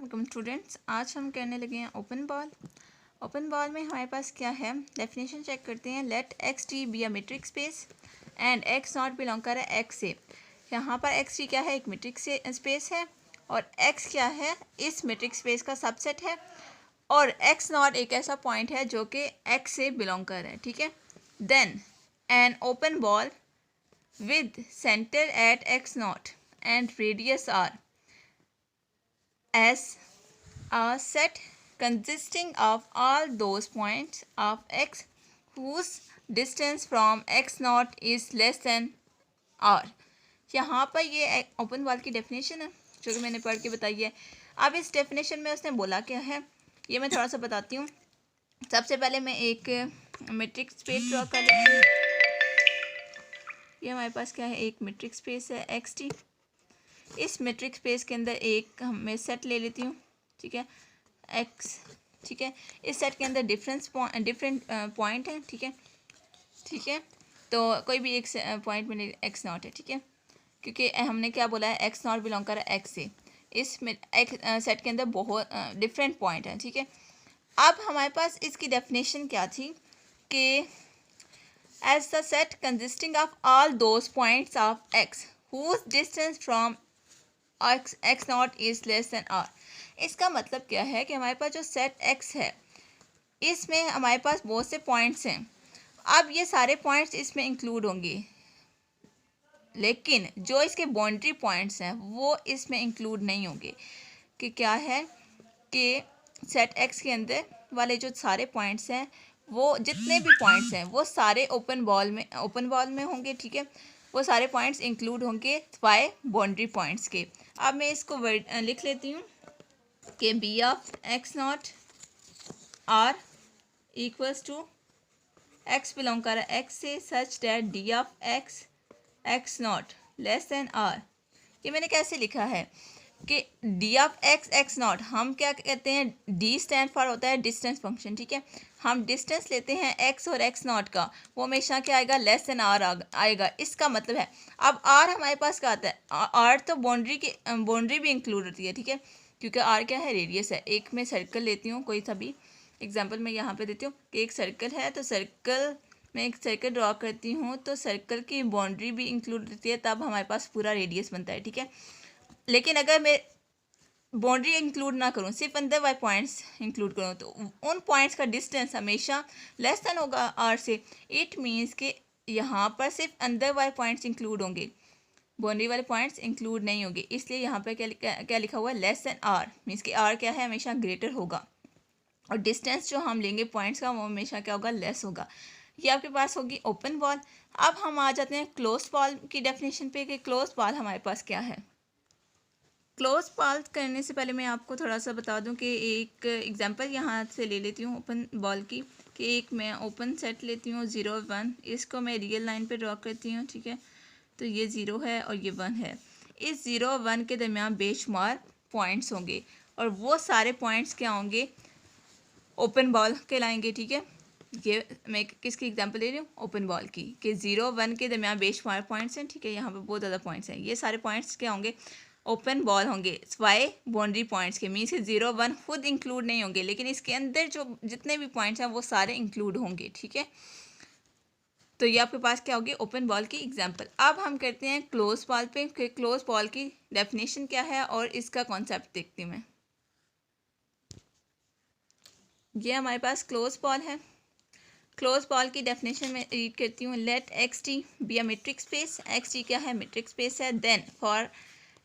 Welcome students. आज हम करने लगे हैं ओपन बॉल। ओपन बॉल में हमारे पास क्या है, डेफिनेशन चेक करते हैं। Let x T be a metric space and x naught belong कर है एक्स से। यहाँ पर एक्स टी क्या है, एक मीट्रिक स्पेस है और एक्स क्या है, इस मीट्रिक स्पेस का सबसेट है और एक्स नॉट एक ऐसा पॉइंट है जो कि एक्स से बिलोंग कर रहा है। ठीक है, then an open ball with centre at x naught and radius r as a set consisting of all those points of x whose distance from x naught is less than r। यहाँ पर ये open ball की definition है जो कि मैंने पढ़ के बताई है। अब इस डेफिनेशन में उसने बोला क्या है, ये मैं थोड़ा सा बताती हूँ। सबसे पहले मैं एक मैट्रिक स्पेस ड्रॉ कर लेती हूँ। ये हमारे पास क्या है, एक मैट्रिक स्पेस है एक्स टी। इस मैट्रिक स्पेस के अंदर एक मैं सेट ले लेती हूँ, ठीक है, एक्स। ठीक है, इस सेट के अंदर डिफरेंट पॉइंट हैं। ठीक है, ठीक है, तो कोई भी एक पॉइंट में एक्स नॉट है। ठीक है, क्योंकि हमने क्या बोला है, एक्स नॉट बिलोंग कर एक्स से। इस सेट के अंदर बहुत डिफरेंट पॉइंट हैं। ठीक है, अब हमारे पास इसकी डेफिनेशन क्या थी कि as the set consisting of all those points of x whose distance from x naught is less than r. इसका मतलब क्या है कि हमारे पास जो सेट एक्स है इसमें हमारे पास बहुत से पॉइंट्स हैं। अब ये सारे पॉइंट्स इसमें इंक्लूड होंगे, लेकिन जो इसके बाउंड्री पॉइंट्स हैं वो इसमें इंक्लूड नहीं होंगे। कि क्या है कि सेट एक्स के अंदर वाले जो सारे पॉइंट्स हैं, वो जितने भी पॉइंट्स हैं वो सारे ओपन बॉल में होंगे। ठीक है, वो सारे पॉइंट्स इंक्लूड होंगे बाय बाउंड्री पॉइंट्स के। अब मैं इसको लिख लेती हूँ कि B of x naught r equals to x belong कर एक्स से such that d of x naught less than r. ये मैंने कैसे लिखा है कि डी ऑफ एक्स नॉट, हम क्या कहते हैं, डी स्टैंड फॉर होता है डिस्टेंस फंक्शन। ठीक है, हम डिस्टेंस लेते हैं एक्स और एक्स नॉट का, वो हमेशा क्या आएगा, लेस देन आर आएगा। इसका मतलब है अब आर हमारे पास क्या आता है, आर तो बाउंड्री भी इंक्लूड होती है। ठीक है, क्योंकि आर क्या है, रेडियस है। एक मैं सर्कल लेती हूँ, कोई सा भी एग्जाम्पल मैं यहाँ पे देती हूँ कि एक सर्कल है, तो सर्कल मैं एक सर्कल ड्रॉ करती हूँ तो सर्कल की बाउंड्री भी इंक्लूड होती है, तब हमारे पास पूरा रेडियस बनता है। ठीक है, लेकिन अगर मैं बाउंड्री इंक्लूड ना करूँ, सिर्फ अंदर वाले पॉइंट्स इंक्लूड करूँ, तो उन पॉइंट्स का डिस्टेंस हमेशा लेस देन होगा आर से। इट मीन्स कि यहाँ पर सिर्फ अंदर वाले पॉइंट्स इंक्लूड होंगे, बाउंड्री वाले पॉइंट्स इंक्लूड नहीं होंगे। इसलिए यहाँ पर क्या लिखा हुआ है, लेस देन आर। मीन्स कि आर क्या है, हमेशा ग्रेटर होगा और डिस्टेंस जो हम लेंगे पॉइंट्स का वो हमेशा क्या होगा, लेस होगा। ये आपके पास होगी ओपन बॉल। अब हम आ जाते हैं क्लोज बॉल की डेफिनेशन पे कि क्लोज बॉल हमारे पास क्या है। क्लोज बॉल करने से पहले मैं आपको थोड़ा सा बता दूं कि एक एग्जांपल यहाँ से ले लेती हूँ ओपन बॉल की, कि एक मैं ओपन सेट लेती हूँ 0 1, इसको मैं रियल लाइन पे ड्रॉ करती हूँ। ठीक है, तो ये 0 है और ये 1 है। इस 0 और 1 के दरमियान बेशुमार पॉइंट्स होंगे और वो सारे पॉइंट्स क्या होंगे, ओपन बॉल कहलाएंगे। ठीक है, ये मैं किसकी एग्जांपल ले रही हूँ, ओपन बॉल की, कि 0 1 के दरमियान बेशुमार पॉइंट्स हैं। ठीक है, यहाँ पे बहुत ज़्यादा पॉइंट्स हैं, ये सारे पॉइंट्स क्या होंगे, ओपन बॉल होंगे वाई बाउंड्री पॉइंट्स के। मीन्स 0 1 खुद इंक्लूड नहीं होंगे, लेकिन इसके अंदर जो जितने भी पॉइंट्स हैं वो सारे इंक्लूड होंगे। ठीक है, तो ये आपके पास क्या होगी, ओपन बॉल की एग्जांपल। अब हम करते हैं क्लोज बॉल पे कि क्लोज बॉल की डेफिनेशन क्या है और इसका कॉन्सेप्ट देखती हूँ मैं। ये हमारे पास क्लोज बॉल है। क्लोज बॉल की डेफिनेशन में रीड करती हूँ। Let x T be a metric space. X d क्या है, मीट्रिक स्पेस है। Then for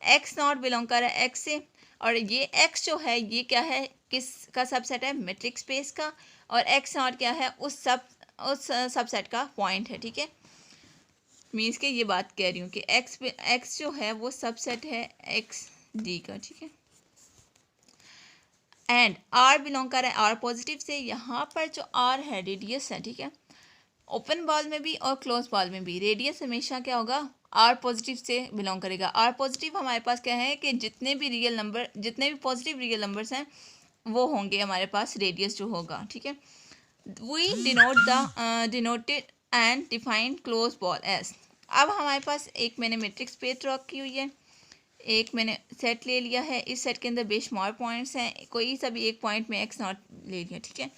x naught belong कर है एक्स से, और ये एक्स जो है ये क्या है, किस का सबसेट है, मीट्रिक स्पेस का, और एक्स नॉट क्या है, उस सबसेट का पॉइंट है। ठीक है, मीन्स के ये बात कह रही हूँ कि एक्स जो है वो सबसेट है एक्स डी का। ठीक है, एंड आर बिलोंग कर है आर पॉजिटिव से। यहाँ पर जो आर है रेडियस है। ठीक है, ओपन बॉल में भी और क्लोज बॉल में भी रेडियस हमेशा क्या होगा, आर पॉजिटिव से बिलोंग करेगा। आर पॉजिटिव हमारे पास क्या है कि जितने भी पॉजिटिव रियल नंबर्स हैं वो होंगे हमारे पास रेडियस जो होगा। ठीक है, we denoted and defined close ball as. अब हमारे पास एक मैंने मैट्रिक्स स्पेस ड्रॉ की हुई है, एक मैंने सेट ले लिया है, इस सेट के अंदर बेशुमार पॉइंट्स हैं, कोई सा भी एक पॉइंट में एक्स नॉट ले लिया, ठीक है।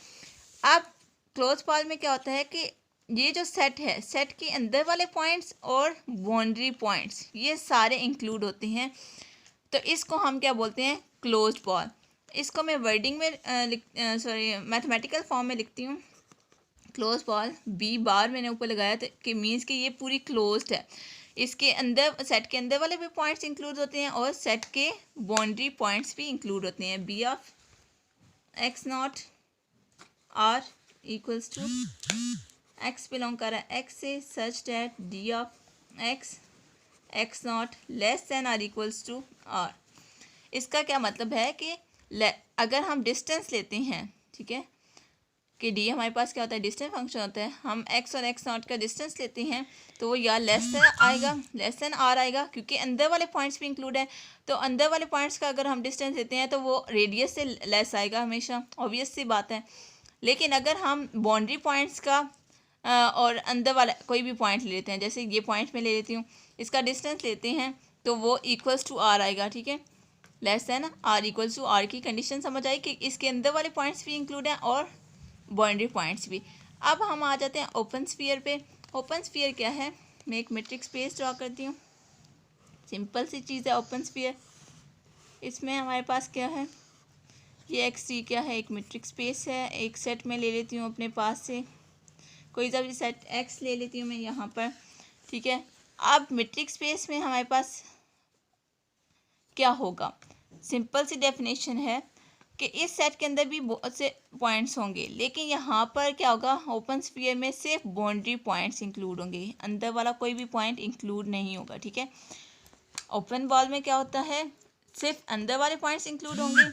अब क्लोज पॉल में क्या होता है कि ये जो सेट है, सेट के अंदर वाले पॉइंट्स और बाउंड्री पॉइंट्स ये सारे इंक्लूड होते हैं, तो इसको हम क्या बोलते हैं, क्लोज्ड पॉल। इसको मैं वर्डिंग में मैथमेटिकल फॉर्म में लिखती हूँ। क्लोज पॉल बी बार मैंने ऊपर लगाया तो कि मीन्स कि ये पूरी क्लोज्ड है, इसके अंदर सेट के अंदर वाले भी पॉइंट्स इंक्लूड होते हैं और सेट के बाउंड्री पॉइंट्स भी इंक्लूड होते हैं। B of x naught r equals to x belong कर रहा है एक्स से, such that d of x naught less than or equals to r. इसका क्या मतलब है कि अगर हम डिस्टेंस लेते हैं, ठीक है, कि डी हमारे पास क्या होता है, डिस्टेंस फंक्शन होता है, हम एक्स और एक्स नॉट का डिस्टेंस लेते हैं तो वो या लेस देन आएगा, लेस देन आर आएगा, क्योंकि अंदर वाले पॉइंट्स भी इंक्लूड है। तो अंदर वाले पॉइंट्स का अगर हम डिस्टेंस लेते हैं तो वो रेडियस से लेस आएगा हमेशा, ऑब्वियस सी बात है। लेकिन अगर हम बाउंड्री पॉइंट्स का और अंदर वाला कोई भी पॉइंट ले लेते हैं, जैसे ये पॉइंट में ले लेती हूँ, इसका डिस्टेंस लेते हैं तो वो इक्वल्स टू आर आएगा, ठीक है, less than or equals to r की कंडीशन समझ आई कि इसके अंदर वाले पॉइंट्स भी इंक्लूड हैं और बाउंड्री पॉइंट्स भी। अब हम आ जाते हैं ओपन स्फीयर पे। ओपन स्फीयर क्या है, मैं एक मेट्रिक स्पेस ड्रॉ करती हूँ, सिंपल सी चीज़ है ओपन स्फीयर। इसमें हमारे पास क्या है, ये एक्स सी क्या है, एक मेट्रिक स्पेस है। एक सेट में ले लेती हूँ अपने पास से, कोई सा भी सेट एक्स ले लेती हूँ मैं यहाँ पर, ठीक है। अब मेट्रिक स्पेस में हमारे पास क्या होगा, सिंपल सी डेफिनेशन है कि इस सेट के अंदर भी बहुत से पॉइंट्स होंगे, लेकिन यहाँ पर क्या होगा, ओपन स्फीयर में सिर्फ बाउंड्री पॉइंट्स इंक्लूड होंगे, अंदर वाला कोई भी पॉइंट इंक्लूड नहीं होगा, ठीक है। ओपन बॉल में क्या होता है, सिर्फ अंदर वाले पॉइंट्स इंक्लूड होंगे।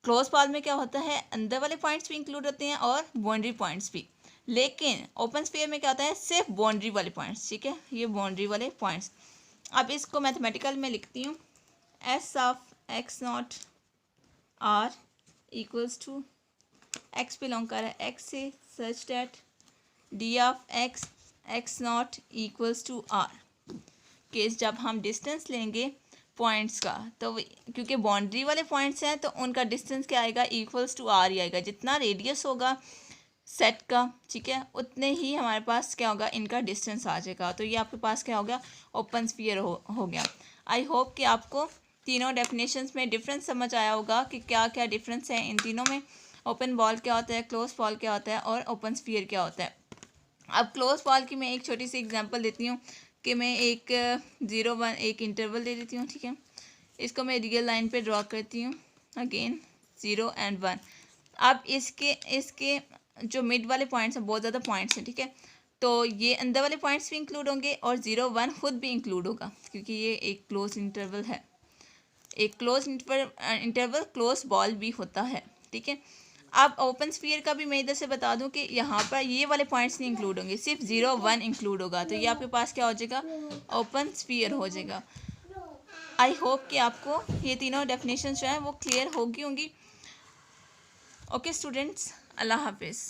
क्लोज बॉल में क्या होता है, अंदर वाले पॉइंट्स भी इंक्लूड होते हैं और बाउंड्री पॉइंट्स भी। लेकिन ओपन स्फीयर में क्या होता है, सिर्फ बाउंड्री वाले पॉइंट्स, ठीक है, ये बाउंड्री वाले पॉइंट्स। अब इसको मैथमेटिकल में लिखती हूँ, S of x naught r equals to x belong कर रहा है एक्स से, such that d of x naught equals to r. Case जब हम डिस्टेंस लेंगे पॉइंट्स का, तो क्योंकि बाउंड्री वाले पॉइंट्स हैं तो उनका डिस्टेंस क्या आएगा, इक्वल्स टू आर ही आएगा। जितना रेडियस होगा सेट का, ठीक है, उतने ही हमारे पास क्या होगा, इनका डिस्टेंस आ जाएगा। तो ये आपके पास क्या हो गया, ओपन स्फीयर हो गया। आई होप कि आपको तीनों डेफिनेशंस में डिफरेंस समझ आया होगा कि क्या क्या डिफरेंस है इन तीनों में। ओपन बॉल क्या होता है, क्लोज बॉल क्या होता है और ओपन स्फीयर क्या होता है। अब क्लोज बॉल की मैं एक छोटी सी एग्जांपल देती हूँ कि मैं एक 0 1 एक इंटरवल ले लेती हूँ, ठीक है। इसको मैं रियल लाइन पे ड्रॉ करती हूँ, अगेन 0 and 1। अब इसके जो मिड वाले पॉइंट्स हैं, बहुत ज़्यादा पॉइंट्स हैं, ठीक है, तो ये अंदर वाले पॉइंट्स भी इंक्लूड होंगे और 0 1 खुद भी इंक्लूड होगा, क्योंकि ये एक क्लोज इंटरवल है। एक क्लोज इंटरवल क्लोज बॉल भी होता है, ठीक है। अब ओपन स्फीयर का भी मैं इधर से बता दूं कि यहाँ पर ये वाले पॉइंट्स नहीं इंक्लूड होंगे, सिर्फ 0 1 इंक्लूड होगा, तो ये आपके पास क्या हो जाएगा, ओपन स्फीयर हो जाएगा। आई होप कि आपको ये तीनों डेफिनेशन जो है वो क्लियर होगी होंगी। ओके स्टूडेंट्स, अल्लाह हाफिज़।